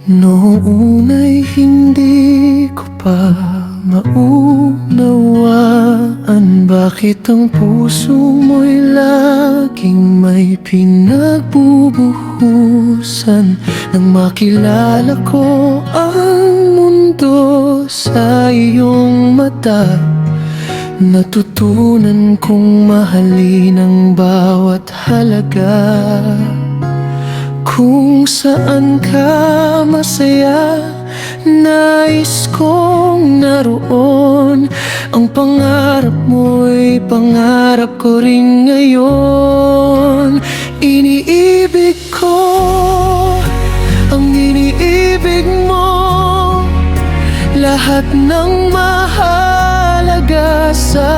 Noong hindi ko pa maunawaan bakit ang puso mo'y laging may pinagbubuhusan. Nang makilala ko ang mundo sa iyong mata, natutunan kong mahalin ang bawat halaga. Kung saan ka masaya, nais kong naroon. Ang pangarap mo'y pangarap ko rin ngayon. Iniibig ko ang iniibig mo, lahat ng mahalaga sa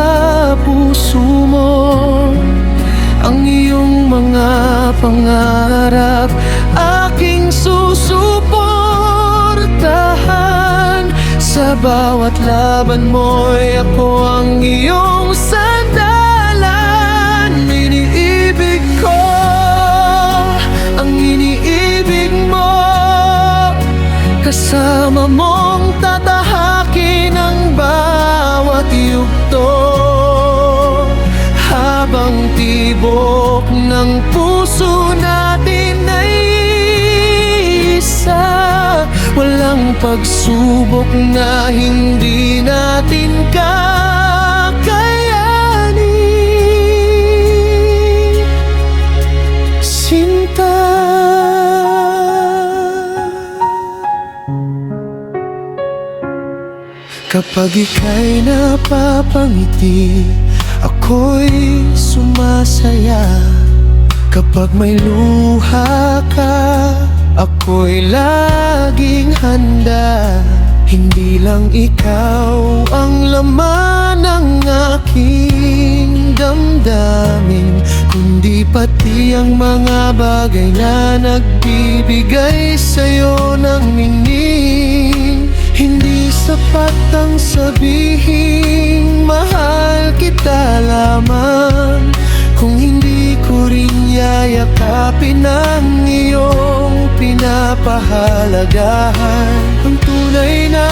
puso mo. Ang iyong mga pangarap aking susuportahan. Sa bawat laban mo'y ako ang iyong sandalan. Iniibig ko ang iniibig mo, kasama mong tatahakin ang bawat yugto. Habang tibok ng puso natin ay isa, walang pagsubok na hindi natin kakayanin. Sinta, kapag ika'y napapangiti, ako'y sumasaya. Kapag may luha ka, ako'y laging handa. Hindi lang ikaw ang laman ng aking damdamin, kundi pati ang mga bagay na nagbibigay sa'yo ng meaning. Hindi sapat ang sabihin mahal kita lamang kung hindi ko rin yayakapin ang iyong pinapahalagahan. Ang tunay na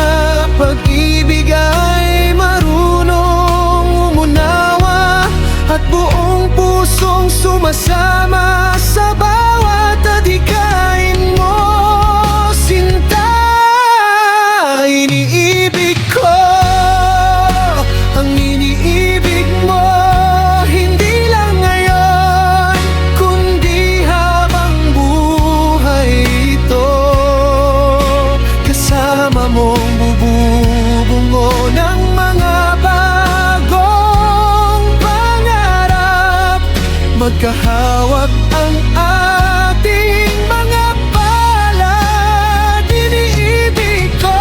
pag-ibig ay marunong umunawa at buong pusong sumasama sa bawat adhikain mo. Sinta, iniibig ko ang iniibig mo, hindi lang ngayon kundi habang buhay ito. Kasama mong bububungo ng mga bagong pangarap, magkahawak ang ating mga palad. Iniibig ko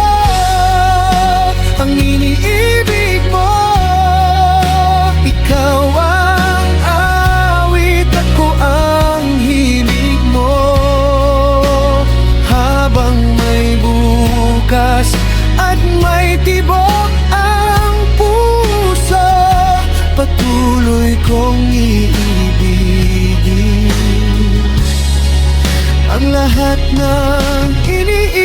ang iniibig mo, ikaw ang awit, ako ang hilig mo. Habang may bukas at may tibok ang puso, patuloy kong iibigin ang lahat ng iniibig